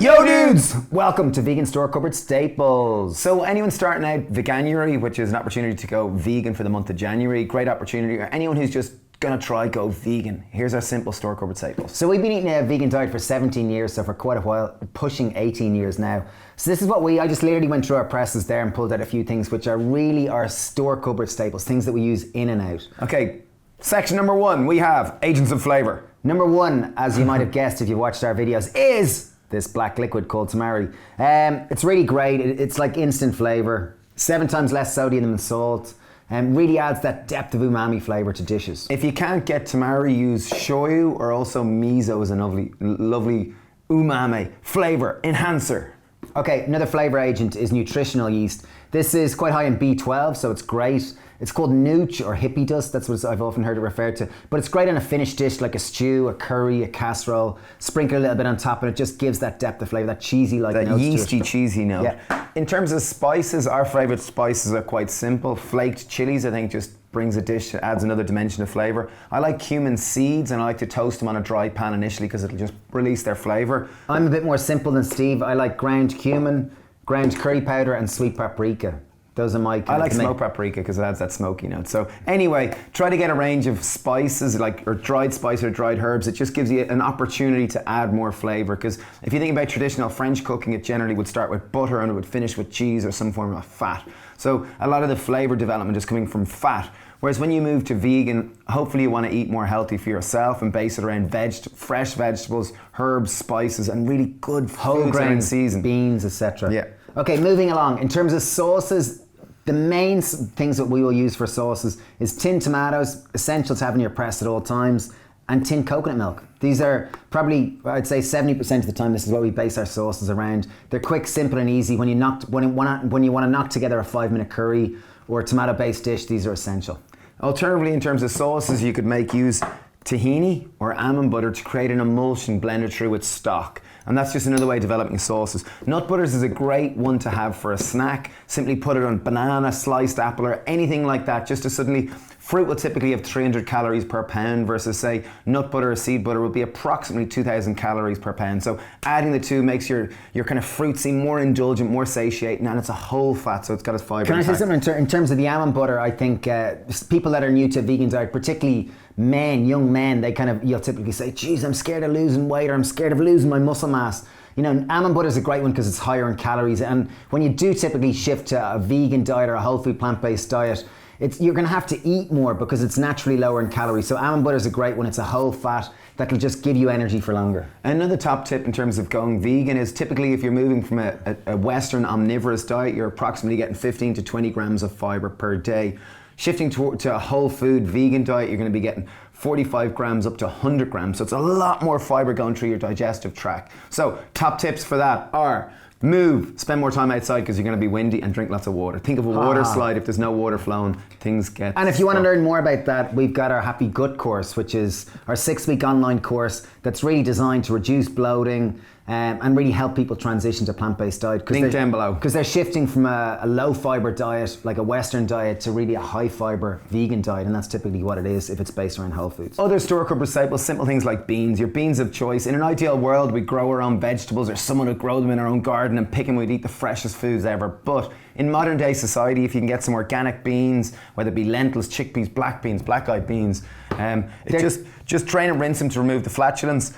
Yo dudes! Welcome to Vegan Store Cupboard Staples. So anyone starting out Veganuary, which is an opportunity to go vegan for the month of January, great opportunity, or anyone who's just gonna try go vegan, here's our simple store cupboard staples. So we've been eating a vegan diet for 17 years, so for quite a while, pushing 18 years now. So this is what I just literally went through our presses there and pulled out a few things which are really our store cupboard staples, things that we use in and out. Okay, section number one, we have agents of flavor. Number one, as you might have guessed if you watched our videos, is this black liquid called tamari. It's really great. It's like instant flavor, 7 times less sodium than salt, and really adds that depth of umami flavor to dishes. If you can't get tamari, use shoyu, or also miso is a lovely umami flavor enhancer. Okay, another flavor agent is nutritional yeast. This is quite high in B12, so it's great. It's called nooch or hippie dust, that's what I've often heard it referred to. But it's great on a finished dish like a stew, a curry, a casserole. Sprinkle a little bit on top and it just gives that depth of flavor, that cheesy like that note yeasty, cheesy note. Yeah. In terms of spices, our favorite spices are quite simple. Flaked chilies, I think, just brings a dish, adds another dimension of flavor. I like cumin seeds and I like to toast them on a dry pan initially because it'll just release their flavor. I'm a bit more simple than Steve. I like ground cumin, ground curry powder and sweet paprika. Those are my I like smoked paprika because it adds that smoky note. So anyway, try to get a range of spices or dried spice or dried herbs. It just gives you an opportunity to add more flavor, because if you think about traditional French cooking, it generally would start with butter and it would finish with cheese or some form of fat. So a lot of the flavor development is coming from fat. Whereas when you move to vegan, hopefully you want to eat more healthy for yourself and base it around fresh vegetables, herbs, spices, and really good whole grain season, beans, etc. Yeah. Okay, moving along. In terms of sauces, the main things that we will use for sauces is tinned tomatoes, essential to have in your press at all times, and tinned coconut milk. These are probably, I'd say 70% of the time, this is what we base our sauces around. They're quick, simple and easy. When you want to knock together a 5-minute curry or a tomato-based dish, these are essential. Alternatively, in terms of sauces, you could use tahini or almond butter to create an emulsion blended through with stock. And that's just another way of developing sauces. Nut butters is a great one to have for a snack. Simply put it on banana, sliced apple, or anything like that, just to suddenly, fruit will typically have 300 calories per pound versus say nut butter or seed butter will be approximately 2,000 calories per pound. So adding the two makes your kind of fruit seem more indulgent, more satiating, and it's a whole fat, so it's got its fiber. Can I say something in terms of the almond butter? I think people that are new to vegan diet, particularly young men, you'll typically say, geez, I'm scared of losing weight, or I'm scared of losing my muscle mass. You know, almond butter is a great one because it's higher in calories, and when you do typically shift to a vegan diet or a whole food plant-based diet, you're going to have to eat more because it's naturally lower in calories. So almond butter is a great one. It's a whole fat that'll just give you energy for longer. Another top tip in terms of going vegan is typically if you're moving from a Western omnivorous diet, you're approximately getting 15 to 20 grams of fiber per day. Shifting to a whole food vegan diet, you're going to be getting 45 grams up to 100 grams. So it's a lot more fiber going through your digestive tract. So top tips for that are: spend more time outside because you're going to be windy, and drink lots of water. Think of a water slide. If there's no water flowing, things get And if you want to learn more about that, we've got our Happy Gut course, which is our 6-week online course that's really designed to reduce bloating and really help people transition to plant-based diet. Link down below. Because they're shifting from a low-fiber diet, like a Western diet, to really a high-fiber vegan diet, and that's typically what it is if it's based around whole foods. Other store cupboard staples, simple things like beans. Your beans of choice. In an ideal world, we grow our own vegetables, or someone would grow them in our own garden and pick them. We'd eat the freshest foods ever. But in modern day society, if you can get some organic beans, whether it be lentils, chickpeas, black beans, black-eyed beans, just drain and rinse them to remove the flatulence.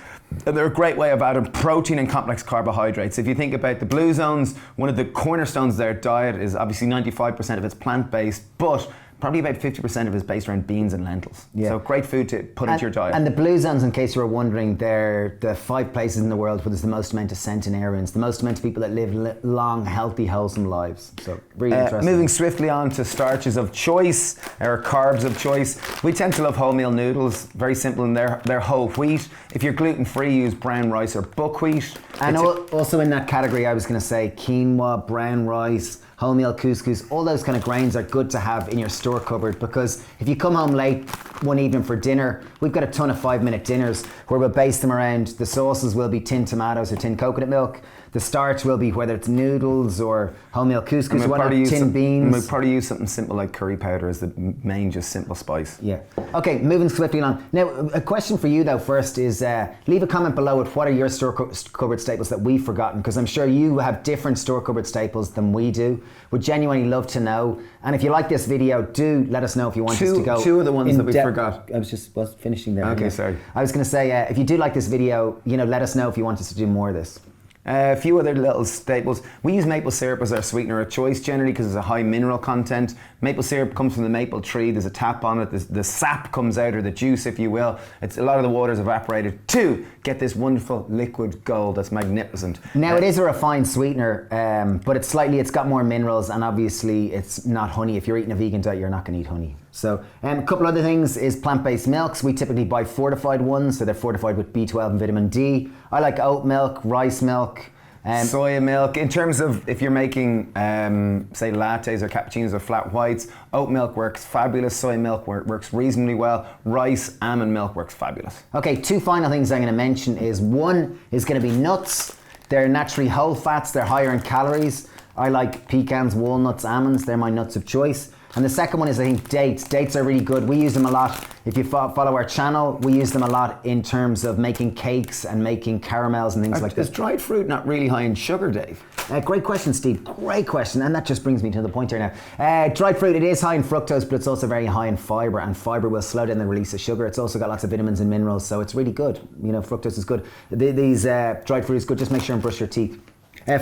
They're a great way of adding protein and complex carbohydrates. If you think about the Blue Zones, one of the cornerstones of their diet is obviously 95% of it's plant-based, but probably about 50% of it is based around beans and lentils. Yeah. So great food to put into your diet. And the Blue Zones, in case you were wondering, they're the 5 places in the world where there's the most amount of centenarians, the most amount of people that live long, healthy, wholesome lives. So really interesting. Moving swiftly on to starches of choice, or carbs of choice. We tend to love wholemeal noodles, very simple, and they're whole wheat. If you're gluten-free, use brown rice or buckwheat. And also in that category, I was going to say quinoa, brown rice, wholemeal couscous, all those kind of grains are good to have in your store cupboard, because if you come home late one evening for dinner, we've got a ton of 5-minute dinners where we'll base them around the sauces will be tinned tomatoes or tinned coconut milk. The starch will be whether it's noodles or wholemeal couscous, whatever, tinned beans. We'll probably use something simple like curry powder as the main, just simple spice. Yeah. Okay, moving swiftly along. Now, a question for you though first is, leave a comment below with what are your store cupboard staples that we've forgotten, because I'm sure you have different store cupboard staples than we do. Would genuinely love to know. And if you like this video, do let us know if you want us to go. Two of the ones that we forgot. I was finishing there. Okay, sorry. I was going to say, if you do like this video, let us know if you want us to do more of this. A few other little staples. We use maple syrup as our sweetener of choice generally because it's a high mineral content. Maple syrup comes from the maple tree. There's a tap on it. The sap comes out, or the juice, if you will. It's a lot of the water's evaporated to get this wonderful liquid gold that's magnificent. Now it is a refined sweetener, but it's got more minerals, and obviously it's not honey. If you're eating a vegan diet, you're not going to eat honey. So a couple other things is plant-based milks. We typically buy fortified ones, so they're fortified with B12 and vitamin D. I like oat milk, rice milk, soya milk. In terms of if you're making, say, lattes or cappuccinos or flat whites, oat milk works fabulous. Soy milk works reasonably well. Rice, almond milk works fabulous. Okay, two final things I'm going to mention is one is going to be nuts. They're naturally whole fats. They're higher in calories. I like pecans, walnuts, almonds. They're my nuts of choice. And the second one is, I think, dates. Dates are really good. We use them a lot. If you follow our channel, we use them a lot in terms of making cakes and making caramels and things like that. Is dried fruit not really high in sugar, Dave? Great question, Steve. Great question. And that just brings me to the point here now. Dried fruit, it is high in fructose, but it's also very high in fiber, and fiber will slow down the release of sugar. It's also got lots of vitamins and minerals, so it's really good. Fructose is good. These dried fruit is good. Just make sure and brush your teeth.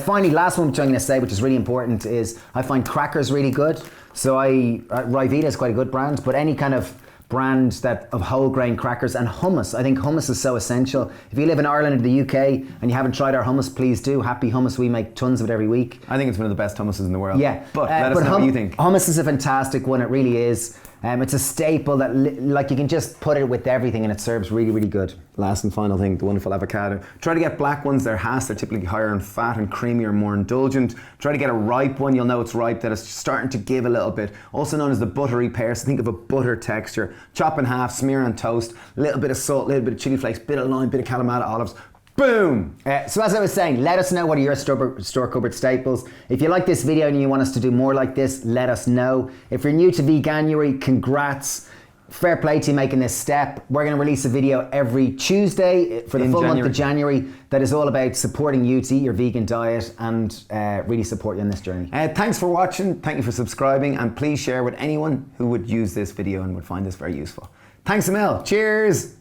Finally, last one which I'm going to say, which is really important, is I find crackers really good. So Ryvita is quite a good brand, but any kind of brand of whole grain crackers, and hummus. I think hummus is so essential. If you live in Ireland or the UK and you haven't tried our hummus, please do. Happy Hummus, we make tons of it every week. I think it's one of the best hummuses in the world. Yeah. But let us know what you think. Hummus is a fantastic one, it really is. It's a staple that you can just put it with everything and it serves really, really good. Last and final thing, the wonderful avocado. Try to get black ones. They're Hass. They're typically higher in fat and creamier, more indulgent. Try to get a ripe one. You'll know it's ripe, that it's starting to give a little bit. Also known as the buttery pear. So think of a butter texture. Chop in half, smear on toast. A little bit of salt, a little bit of chili flakes, bit of lime, bit of Kalamata olives. Boom! So as I was saying, let us know what are your store cupboard staples. If you like this video and you want us to do more like this, let us know. If you're new to Veganuary, congrats. Fair play to you making this step. We're going to release a video every Tuesday for the full month of January that is all about supporting you to eat your vegan diet and really support you on this journey. Thanks for watching. Thank you for subscribing, and please share with anyone who would use this video and would find this very useful. Thanks a mil. Cheers!